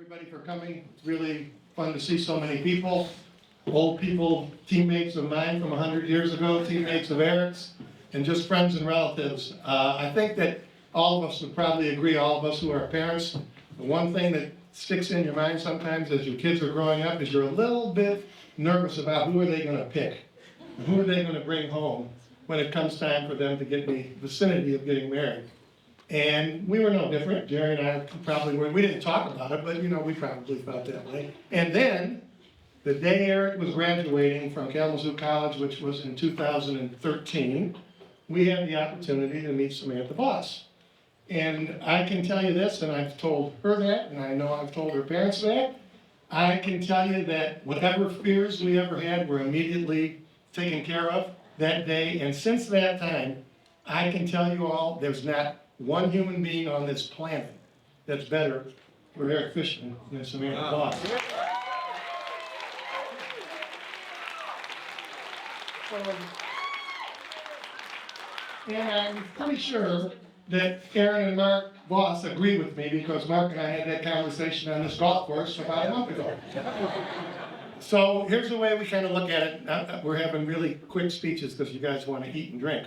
everybody for coming. It's really fun to see so many people. Old people, teammates of mine from 100 years ago, teammates of Eric's, and just friends and relatives. I think that all of us would probably agree, all of us who are parents, the one thing that sticks in your mind sometimes as your kids are growing up is you're a little bit nervous about who are they going to pick, who are they going to bring home when it comes time for them to get in the vicinity of getting married. And we were no different. Jerry and I probably were. We didn't talk about it, but we probably felt that way. And then, the day Eric was graduating from Kalamazoo College, which was in 2013, we had the opportunity to meet Samantha Voss. And I can tell you this, and I've told her that, and I know I've told her parents that. I can tell you that whatever fears we ever had were immediately taken care of that day. And since that time, I can tell you all, there's not one human being on this planet that's better for Eric Fishman than Samantha Voss. And I'm pretty sure that Aaron and Mark Voss agree with me because Mark and I had that conversation on this golf course about a month ago. So here's the way we kind of look at it. We're having really quick speeches because you guys want to eat and drink.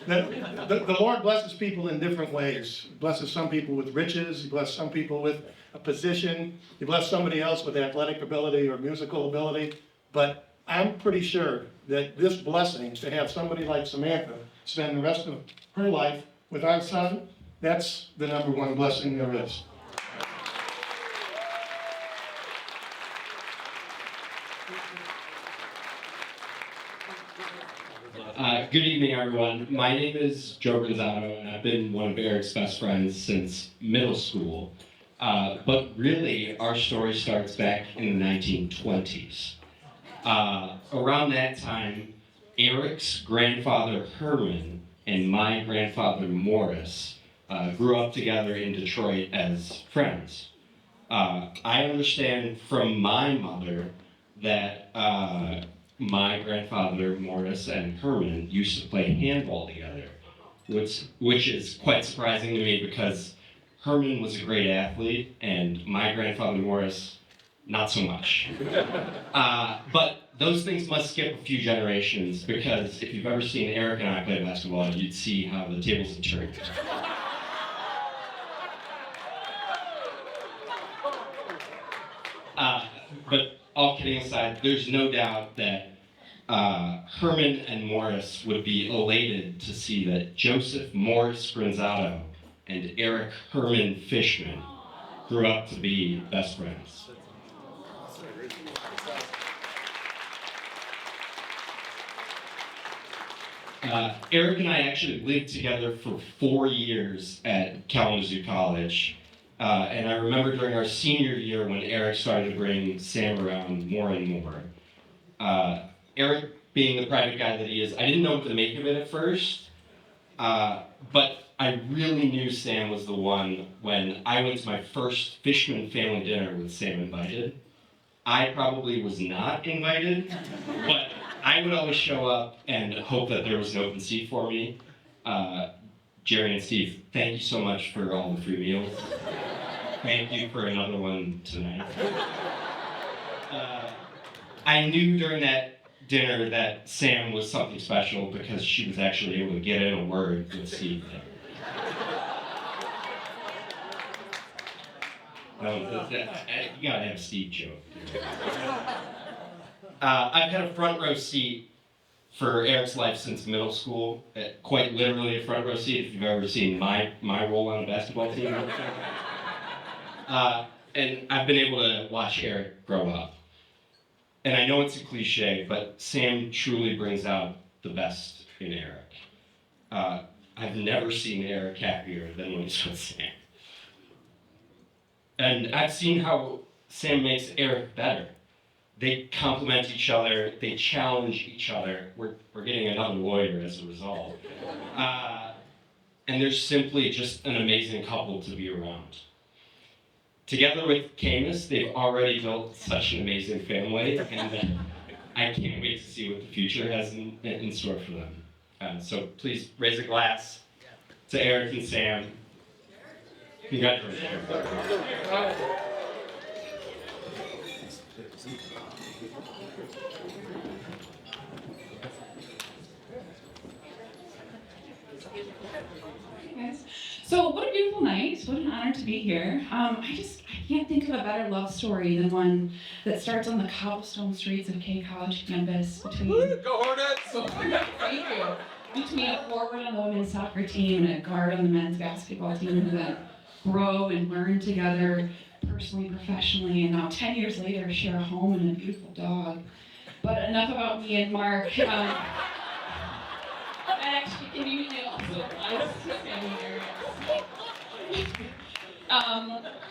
The Lord blesses people in different ways. He blesses some people with riches. He blesses some people with a position. He blesses somebody else with athletic ability or musical ability. But I'm pretty sure that this blessing, to have somebody like Samantha spend the rest of her life with our son, that's the number one blessing there is. Good evening, everyone. My name is Joe Gonzato, and I've been one of Eric's best friends since middle school. But really, our story starts back in the 1920s. Around that time, Eric's grandfather Herman and my grandfather Morris grew up together in Detroit as friends. I understand from my mother that my grandfather Morris and Herman used to play handball together, which is quite surprising to me because Herman was a great athlete and my grandfather Morris, not so much. But those things must skip a few generations because if you've ever seen Eric and I play basketball, you'd see how the tables have turned. But all kidding aside, there's no doubt that Herman and Morris would be elated to see that Joseph Morris Granzato and Eric Herman Fishman grew up to be best friends. Eric and I actually lived together for 4 years at Kalamazoo College. And I remember during our senior year when Eric started to bring Sam around more and more. Eric, being the private guy that he is, I didn't know what to make of it at first. But I really knew Sam was the one when I went to my first Fishman family dinner with Sam invited. I probably was not invited, but I would always show up and hope that there was an open seat for me. Jerry and Steve, thank you so much for all the free meals. Thank you for another one tonight. I knew during that dinner that Sam was something special because she was actually able to get in a word with Steve there. You gotta have Steve joke. I've had a front row seat for Eric's life since middle school, quite literally a front row seat if you've ever seen my role on a basketball team. And I've been able to watch Eric grow up. And I know it's a cliche, but Sam truly brings out the best in Eric. I've never seen Eric happier than when he's with Sam. And I've seen how Sam makes Eric better. They complement each other, they challenge each other. We're getting another lawyer as a result. And they're simply just an amazing couple to be around. Together with Camus, they've already built such an amazing family, and I can't wait to see what the future has in store for them. So please raise a glass to Eric and Sam. Congratulations. Guys. So what a beautiful night. What an honor to be here. I can't think of a better love story than one that starts on the cobblestone streets of K College campus between Go Hornets! Thank you. Between a forward on the women's soccer team and a guard on the men's basketball team who then grow and learn together personally, professionally, and now 10 years later share a home and a beautiful dog. But enough about me and Mark. Actually, can you also?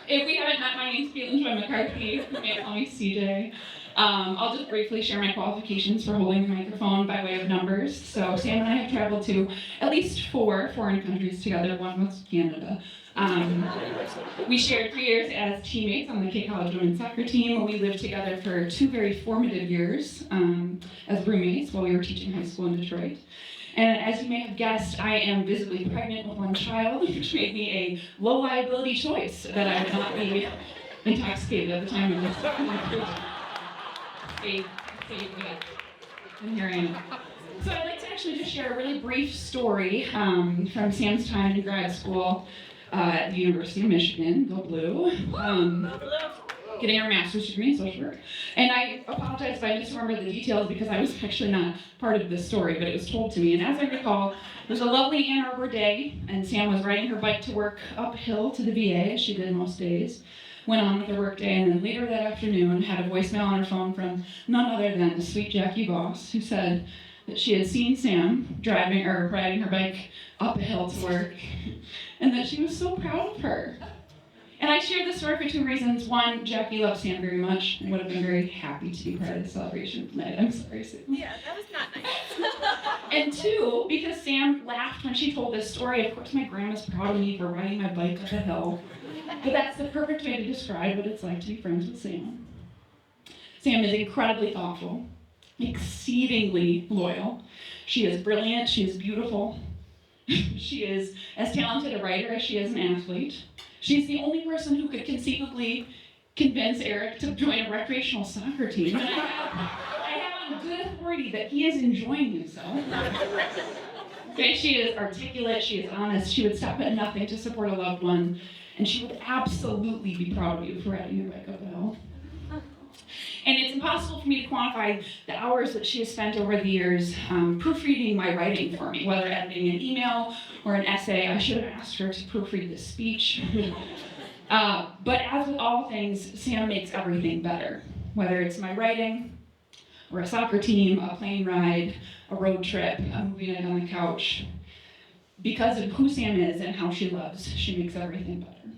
If we haven't met, my name's Caitlin Joy McCarthy. You may call me CJ. I'll just briefly share my qualifications for holding the microphone by way of numbers. So Sam and I have traveled to at least 4 foreign countries together. One was Canada. We shared 3 years as teammates on the K College women's soccer team. We lived together for 2 very formative years as roommates while we were teaching high school in Detroit. And as you may have guessed, I am visibly pregnant with 1 child, which made me a low liability choice that I would not be intoxicated at the time of this. And here I am. So I'd like to actually just share a really brief story from Sam's time in grad school at the University of Michigan, go Blue. Getting our master's degree in social work. And I apologize if I misremember the details because I was actually not part of this story, but it was told to me. And as I recall, it was a lovely Ann Arbor day, and Sam was riding her bike to work uphill to the VA, as she did most days, went on with her work day, and then later that afternoon had a voicemail on her phone from none other than the sweet Jackie Boss, who said that she had seen Sam riding her bike up a hill to work, and that she was so proud of her. And I shared this story for 2 reasons. 1, Jackie loves Sam very much and would have been very happy to be part of the celebration tonight. I'm sorry, Sam. Yeah, that was not nice. And 2, because Sam laughed when she told this story. Of course, my grandma's proud of me for riding my bike up a hill. But that's the perfect way to describe what it's like to be friends with Sam. Sam is incredibly thoughtful, exceedingly loyal. She is brilliant. She is beautiful. She is as talented a writer as she is an athlete. She's the only person who could conceivably convince Eric to join a recreational soccer team. And I have on good authority that he is enjoying himself. Okay, she is articulate, she is honest, she would stop at nothing to support a loved one, and she would absolutely be proud of you for riding your bike up the hill. And it's impossible for me to quantify the hours that she has spent over the years proofreading my writing for me, whether editing an email or an essay. I should have asked her to proofread this speech. But as with all things, Sam makes everything better, whether it's my writing, or a soccer team, a plane ride, a road trip, a movie night on the couch. Because of who Sam is and how she loves, she makes everything better.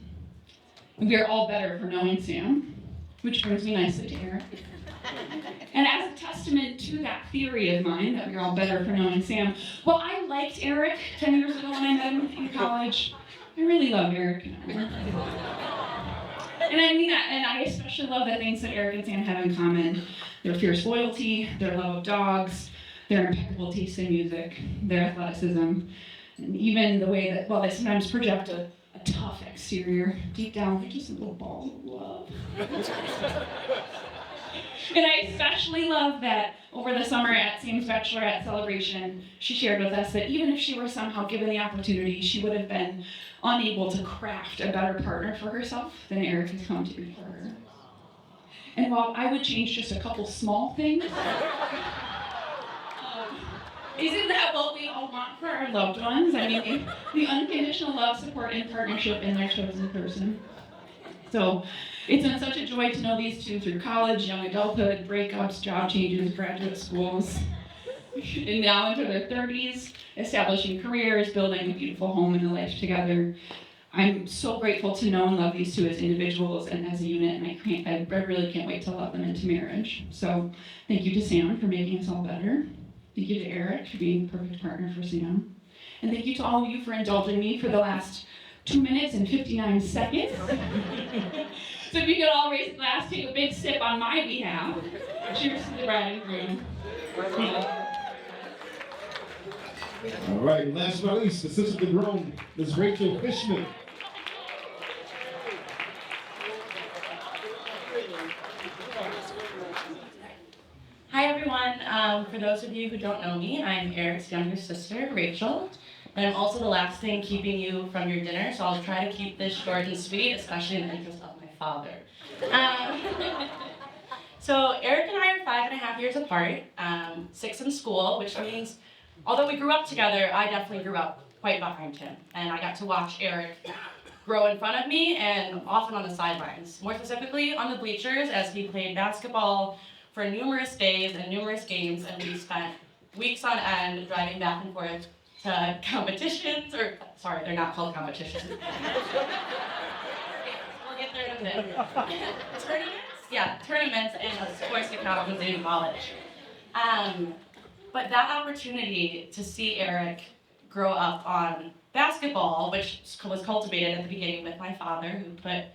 And we are all better for knowing Sam. Which brings me nicely to Eric. And as a testament to that theory of mine, that we're all better for knowing Sam, well, I liked Eric 10 years ago when I met him in college. I really love Eric. And I mean that, and I especially love the things that Eric and Sam have in common. Their fierce loyalty, their love of dogs, their impeccable taste in music, their athleticism, and even the way that, well, they sometimes project a tough exterior. Deep down, they're just little balls of love. And I especially love that over the summer at Sam's bachelorette celebration, she shared with us that even if she were somehow given the opportunity, she would have been unable to craft a better partner for herself than Eric has come to be for her. And while I would change just a couple small things, isn't that what we all want for our loved ones? I mean, the unconditional love, support, and partnership in their chosen person. So it's been such a joy to know these two through college, young adulthood, breakups, job changes, graduate schools, and now into their 30s, establishing careers, building a beautiful home and a life together. I'm so grateful to know and love these two as individuals and as a unit, and I really can't wait to love them into marriage. So thank you to Sam for making us all better. Thank you to Eric for being the perfect partner for Sam. And thank you to all of you for indulging me for the last 2 minutes and 59 seconds. So if you could all raise a glass, take a big sip on my behalf. Cheers to the bride and groom. All right, last but not least, the sister of the groom, Ms. Rachel Fishman. Hi everyone. For those of you who don't know me, I'm Eric's younger sister, Rachel, and I'm also the last thing keeping you from your dinner, so I'll try to keep this short and sweet, especially in the interest of my father. So Eric and I are 5.5 years apart, 6 in school, which means although we grew up together, I definitely grew up quite behind him, and I got to watch Eric grow in front of me and often on the sidelines, more specifically on the bleachers as he played basketball for numerous days and numerous games, and we spent weeks on end driving back and forth to competitions, or sorry, they're not called competitions. We'll get there in a bit. Tournaments? Yeah, tournaments, and of course the was in college. But that opportunity to see Eric grow up on basketball, which was cultivated at the beginning with my father, who put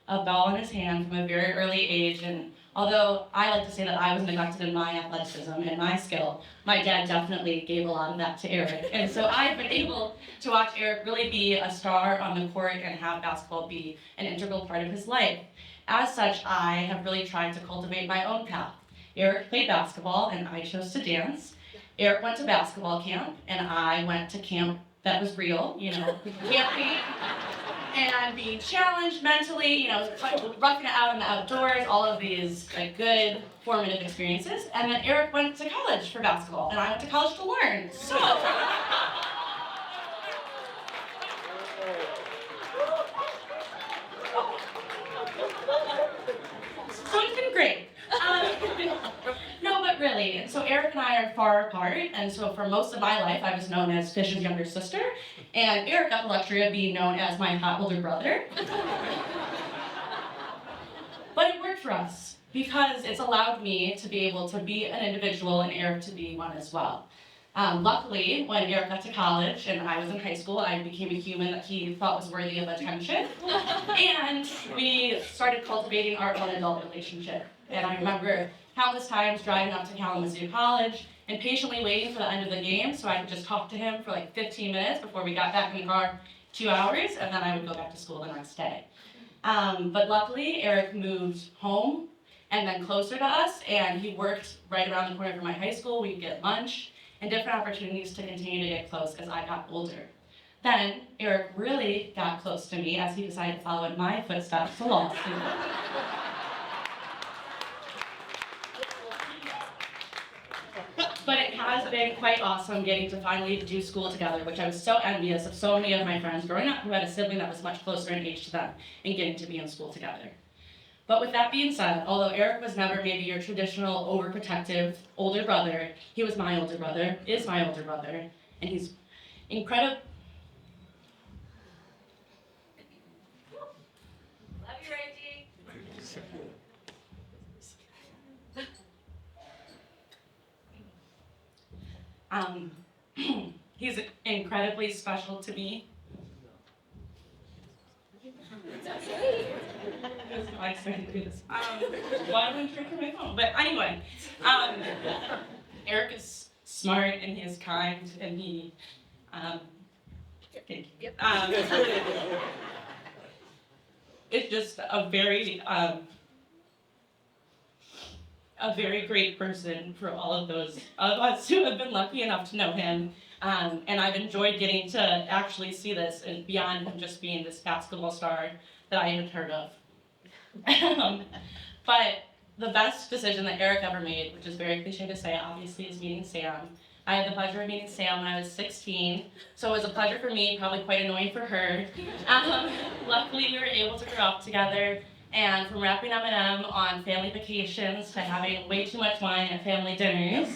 a ball in his hand from a very early age. And although I like to say that I was neglected in my athleticism and my skill, my dad definitely gave a lot of that to Eric. And so I've been able to watch Eric really be a star on the court and have basketball be an integral part of his life. As such, I have really tried to cultivate my own path. Eric played basketball and I chose to dance. Eric went to basketball camp and I went to camp that was real, camping and being challenged mentally, roughing it out in the outdoors, all of these good formative experiences. And then Eric went to college for basketball and I went to college to learn. So it's been great. No, but really, so Eric and I are far apart, and so for most of my life, I was known as Fish's younger sister, and Eric got the luxury of being known as my hot older brother. But it worked for us, because it's allowed me to be able to be an individual and Eric to be one as well. Luckily, when Eric got to college and I was in high school, I became a human that he thought was worthy of attention, and we started cultivating our own adult relationship. And I remember countless times driving up to Kalamazoo College and patiently waiting for the end of the game so I could just talk to him for 15 minutes before we got back in the car, 2 hours, and then I would go back to school the next day. But luckily, Eric moved home and then closer to us, and he worked right around the corner from my high school. We'd get lunch and different opportunities to continue to get close as I got older. Then Eric really got close to me as he decided to follow in my footsteps to law school. But it has been quite awesome getting to finally do school together, which I was so envious of so many of my friends growing up who had a sibling that was much closer in age to them and getting to be in school together. But with that being said, although Eric was never maybe your traditional overprotective older brother, he was my older brother, is my older brother, and he's incredible. Love you, Reggie. He's incredibly special to me. I expected to do this. Why don't I drink from my phone? But anyway, Eric is smart and he is kind and he, it's just a very great person for all of those of us who have been lucky enough to know him. And I've enjoyed getting to actually see this and beyond him just being this basketball star that I had heard of. But the best decision that Eric ever made, which is very cliche to say, obviously, is meeting Sam. I had the pleasure of meeting Sam when I was 16, so it was a pleasure for me, probably quite annoying for her. Luckily, we were able to grow up together, and from wrapping M&M on family vacations to having way too much wine at family dinners,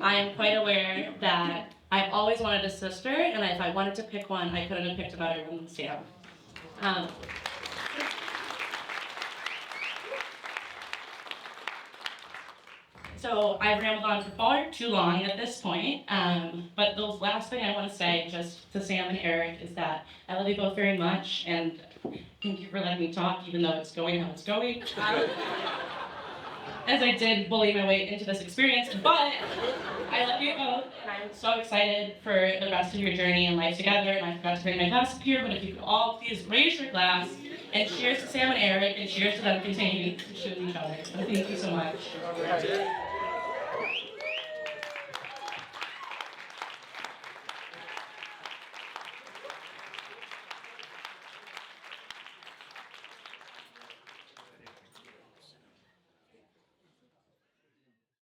I am quite aware that I've always wanted a sister, and if I wanted to pick one, I couldn't have picked a better one than Sam. So I've rambled on for far too long at this point, but the last thing I want to say just to Sam and Eric is that I love you both very much, and thank you for letting me talk, even though it's going how it's going. As I did bully my way into this experience, but I love you both, and I'm so excited for the rest of your journey in life together, and I forgot to bring my glass up here, but if you could all please raise your glass, and cheers to Sam and Eric, and cheers to them continuing to choose each other. So thank you so much.